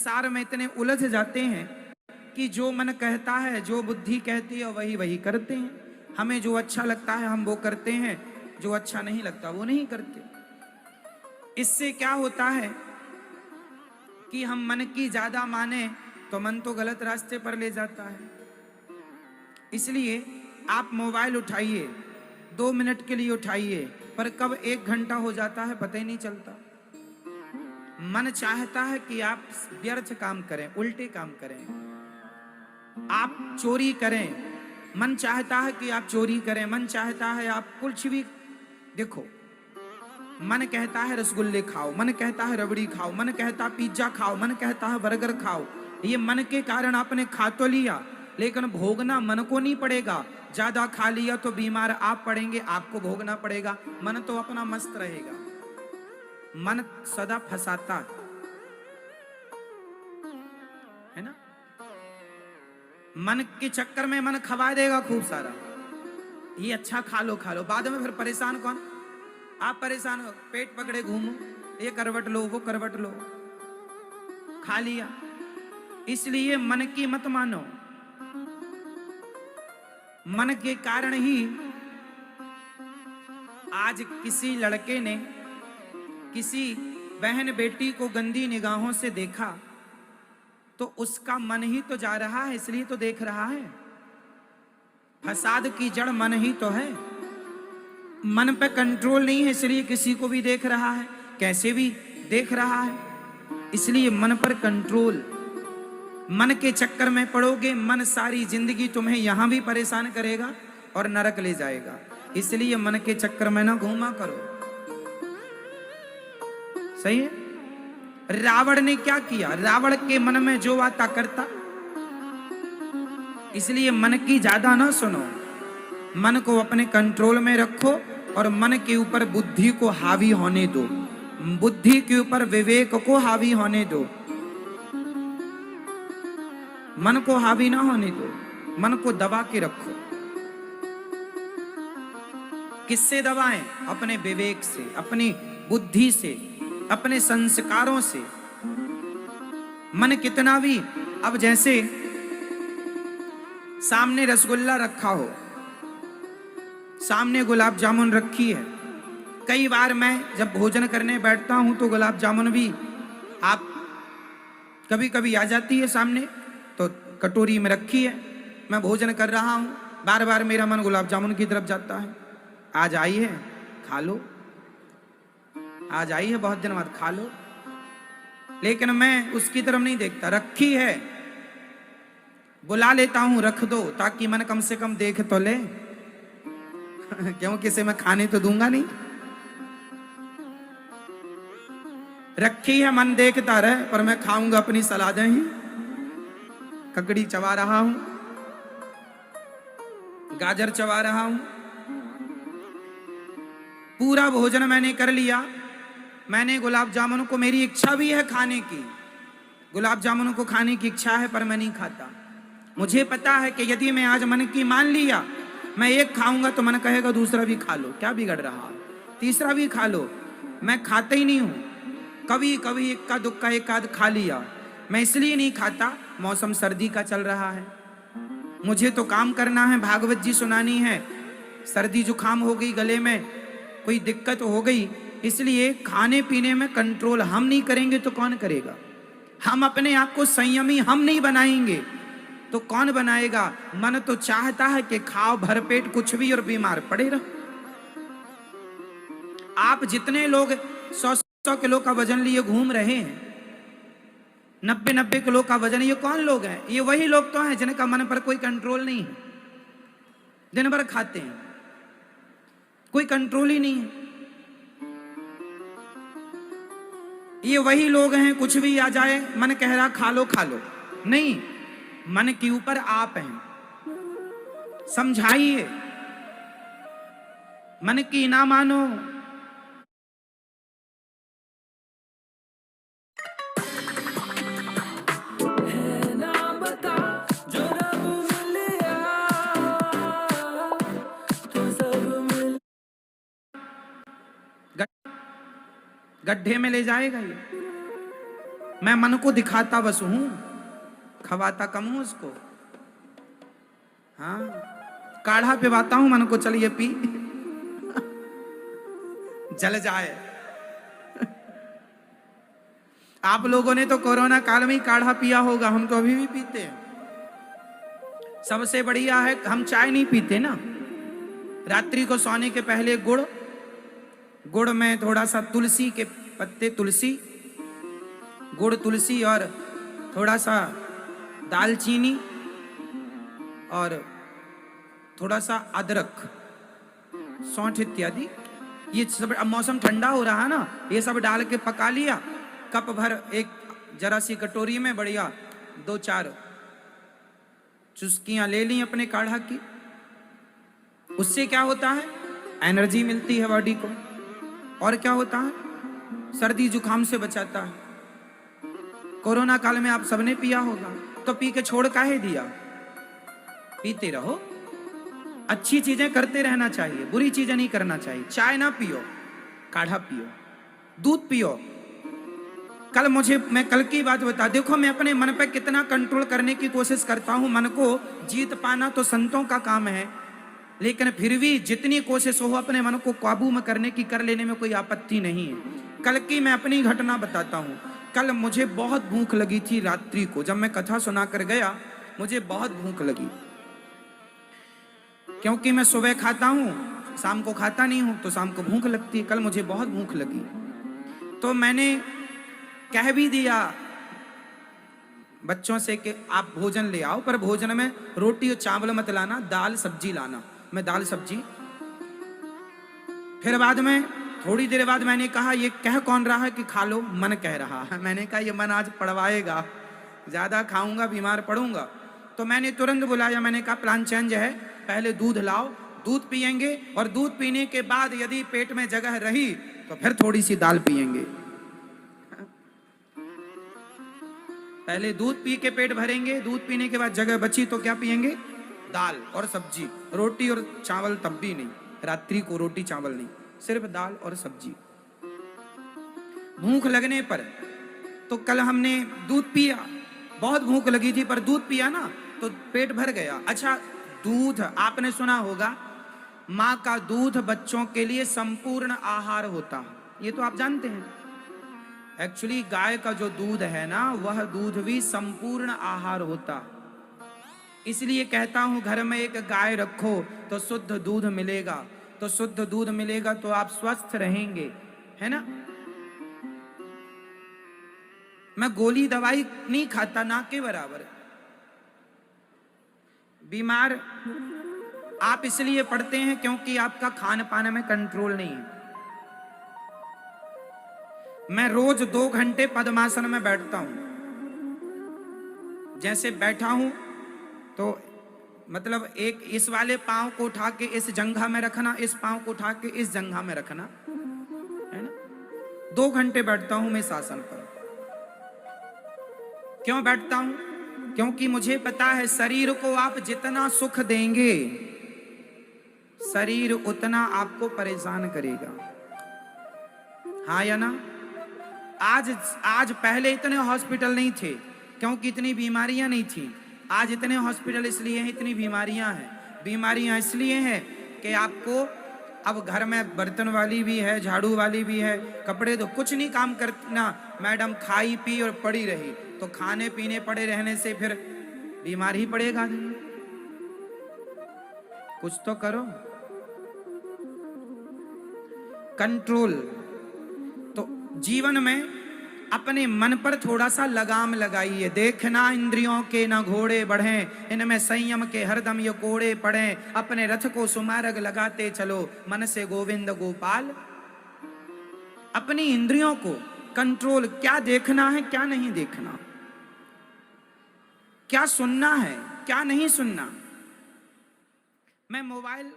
संसार में इतने उलझ जाते हैं कि जो मन कहता है, जो बुद्धि कहती है, वही वही करते हैं। हमें जो अच्छा लगता है हम वो करते हैं, जो अच्छा नहीं लगता वो नहीं करते। इससे क्या होता है कि हम मन की ज्यादा माने तो मन तो गलत रास्ते पर ले जाता है। इसलिए आप मोबाइल उठाइए, 2 मिनट के लिए उठाइए, पर कब 1 घंटा हो जाता है पता ही नहीं चलता। मन चाहता है कि आप व्यर्थ काम करें, उल्टे काम करें, आप चोरी करें। मन चाहता है कि आप चोरी करें, मन चाहता है आप कुछ भी। देखो, मन कहता है रसगुल्ले खाओ, मन कहता है रबड़ी खाओ, मन कहता है पिज्जा खाओ, मन कहता है बर्गर खाओ। ये मन के कारण आपने खा तो लिया, लेकिन भोगना मन को नहीं पड़ेगा। ज्यादा खा लिया तो बीमार आप पड़ेंगे, आपको भोगना पड़ेगा। मन तो अपना मस्त रहेगा। मन सदा फंसाता है ना। मन के चक्कर में मन खवा देगा खूब सारा। ये अच्छा खा लो खा लो, बाद में फिर परेशान कौन? आप परेशान हो, पेट पकड़े घूमो, ये करवट लो वो करवट लो, खा लिया। इसलिए मन की मत मानो। मन के कारण ही आज किसी लड़के ने किसी बहन बेटी को गंदी निगाहों से देखा तो उसका मन ही तो जा रहा है, इसलिए तो देख रहा है। फसाद की जड़ मन ही तो है। मन पे कंट्रोल नहीं है, इसलिए किसी को भी देख रहा है, कैसे भी देख रहा है। इसलिए मन पर कंट्रोल। मन के चक्कर में पड़ोगे, मन सारी जिंदगी तुम्हें यहां भी परेशान करेगा और नरक ले जाएगा। इसलिए मन के चक्कर में ना घूमा करो। सही है। रावण ने क्या किया? रावण के मन में जो आता करता। इसलिए मन की ज्यादा ना सुनो, मन को अपने कंट्रोल में रखो और मन के ऊपर बुद्धि को हावी होने दो, बुद्धि के ऊपर विवेक को हावी होने दो। मन को हावी ना होने दो, मन को दबा के रखो। किससे दबाएं? अपने विवेक से, अपनी बुद्धि से, अपने संस्कारों से। मन कितना भी, अब जैसे सामने रसगुल्ला रखा हो, सामने गुलाब जामुन रखी है। कई बार मैं जब भोजन करने बैठता हूं तो गुलाब जामुन भी आप कभी कभी आ जाती है सामने, तो कटोरी में रखी है, मैं भोजन कर रहा हूं, बार बार मेरा मन गुलाब जामुन की तरफ जाता है। आज आई है खा लो, आज आई है बहुत दिन बाद खा लो, लेकिन मैं उसकी तरफ नहीं देखता। रखी है, बुला लेता हूं, रख दो, ताकि मन कम से कम देख तो ले क्योंकि इसे मैं खाने तो दूंगा नहीं। रखी है, मन देखता रहे, पर मैं खाऊंगा अपनी सलादें ही। ककड़ी चबा रहा हूं, गाजर चबा रहा हूं, पूरा भोजन मैंने कर लिया। मैंने गुलाब जामुन को, मेरी इच्छा भी है खाने की, गुलाब जामुन को खाने की इच्छा है, पर मैं नहीं खाता। मुझे पता है कि यदि मैं आज मन की मान लिया, मैं एक खाऊंगा तो मन कहेगा दूसरा भी खा लो, क्या बिगड़ रहा है, तीसरा भी खा लो। मैं खाता ही नहीं हूं। कभी कभी इक्का दुक्का एक आध खा लिया। मैं इसलिए नहीं खाता, मौसम सर्दी का चल रहा है, मुझे तो काम करना है, भागवत जी सुनानी है, सर्दी जुकाम हो गई, गले में कोई दिक्कत हो गई, इसलिए खाने पीने में कंट्रोल हम नहीं करेंगे तो कौन करेगा? हम अपने आप को संयमी हम नहीं बनाएंगे तो कौन बनाएगा? मन तो चाहता है कि खाओ भरपेट कुछ भी और बीमार पड़े रहो। आप जितने लोग 100 किलो का वजन लिए घूम रहे हैं, 90 किलो का वजन, ये कौन लोग हैं? ये वही लोग तो हैं जिनका मन पर कोई कंट्रोल नहीं है, दिन भर खाते हैं, कोई कंट्रोल ही नहीं है। ये वही लोग हैं, कुछ भी आ जाए मन कह रहा खा लो खा लो। नहीं, मन के ऊपर आप हैं, समझाइए, मन की ना मानो। गड्ढे में ले जाएगा ये। मैं मन को दिखाता बस हूं, खवाता कम हूं उसको। हाँ, काढ़ा पिवाता हूं मन को, चलिए पी जल जाए। आप लोगों ने तो कोरोना काल में ही काढ़ा पिया होगा, हम तो अभी भी पीते हैं। सबसे बढ़िया है, हम चाय नहीं पीते ना। रात्रि को सोने के पहले गुड़ में थोड़ा सा तुलसी के पत्ते, तुलसी, गुड़, तुलसी और थोड़ा सा दालचीनी और थोड़ा सा अदरक, सौंठ इत्यादि, ये सब, अब मौसम ठंडा हो रहा है ना, ये सब डाल के पका लिया। कप भर एक जरा सी कटोरी में बढ़िया 2-4 चुस्कियां ले ली अपने काढ़ा की। उससे क्या होता है, एनर्जी मिलती है बॉडी को। और क्या होता है, सर्दी जुकाम से बचाता है। कोरोना काल में आप सबने पिया होगा, तो पी के छोड़ काहे दिया? पीते रहो, अच्छी चीजें करते रहना चाहिए, बुरी चीजें नहीं करना चाहिए। चाय ना पियो, काढ़ा पियो, दूध पियो। मैं कल की बात बता, देखो मैं अपने मन पे कितना कंट्रोल करने की कोशिश करता हूं। मन को जीत पाना तो संतों का काम है, लेकिन फिर भी जितनी कोशिश हो अपने मन को काबू में करने की, कर लेने में कोई आपत्ति नहीं है। कल की मैं अपनी घटना बताता हूं। कल मुझे बहुत भूख लगी थी रात्रि को, जब मैं कथा सुना कर गया मुझे बहुत भूख लगी, क्योंकि मैं सुबह खाता हूं, शाम को खाता नहीं हूं, तो शाम को भूख लगती है। कल मुझे बहुत भूख लगी, तो मैंने कह भी दिया बच्चों से कि आप भोजन ले आओ, पर भोजन में रोटी और चावल मत लाना, दाल सब्जी लाना। मैं दाल सब्जी, फिर बाद में थोड़ी देर बाद मैंने कहा ये कह कौन रहा है कि खा लो? मन कह रहा है। मैंने कहा ये मन आज पड़वाएगा, ज्यादा खाऊंगा बीमार पड़ूंगा। तो मैंने तुरंत बुलाया, मैंने कहा प्लान चेंज है, पहले दूध लाओ, दूध पिएंगे, और दूध पीने के बाद यदि पेट में जगह रही तो फिर थोड़ी सी दाल पिएंगे। पहले दूध पी के पेट भरेंगे, दूध पीने के बाद जगह बची तो क्या पिएंगे? दाल और सब्जी, रोटी और चावल तब भी नहीं, रात्रि को रोटी चावल नहीं, सिर्फ दाल और सब्जी। भूख लगने पर, तो कल हमने दूध पिया, बहुत भूख लगी थी पर दूध पिया ना तो पेट भर गया। अच्छा, दूध आपने सुना होगा, माँ का दूध बच्चों के लिए संपूर्ण आहार होता है, ये तो आप जानते हैं। एक्चुअली गाय का जो दूध है ना, वह दूध भी संपूर्ण आहार होता। इसलिए कहता हूं घर में एक गाय रखो तो शुद्ध दूध मिलेगा, तो शुद्ध दूध मिलेगा तो आप स्वस्थ रहेंगे, है ना। मैं गोली दवाई नहीं खाता, ना के बराबर। बीमार आप इसलिए पड़ते हैं क्योंकि आपका खान पान में कंट्रोल नहीं है। मैं रोज 2 घंटे पद्मासन में बैठता हूं। जैसे बैठा हूं तो मतलब एक इस वाले पांव को उठा के इस जंघा में रखना, इस पांव को उठा के इस जंघा में रखना, है ना। 2 घंटे बैठता हूं मैं इस आसन पर। क्यों बैठता हूं? क्योंकि मुझे पता है शरीर को आप जितना सुख देंगे, शरीर उतना आपको परेशान करेगा। हाँ या ना। आज पहले इतने हॉस्पिटल नहीं थे क्योंकि इतनी बीमारियां नहीं थी। आज इतने हॉस्पिटल इसलिए हैं, इतनी बीमारियां हैं। बीमारियां इसलिए हैं कि आपको अब घर में बर्तन वाली भी है, झाड़ू वाली भी है, कपड़े तो कुछ नहीं काम करना, मैडम खाई पी और पड़ी रही, तो खाने पीने पड़े रहने से फिर बीमार ही पड़ेगा। कुछ तो करो। कंट्रोल। तो जीवन में अपने मन पर थोड़ा सा लगाम लगाइए। देखना इंद्रियों के न घोड़े बढ़े, इनमें संयम के हरदम ये कोड़े पड़े। अपने रथ को सुमार्ग लगाते चलो, मन से गोविंद गोपाल। अपनी इंद्रियों को कंट्रोल, क्या देखना है क्या नहीं देखना, क्या सुनना है क्या नहीं सुनना। मैं मोबाइल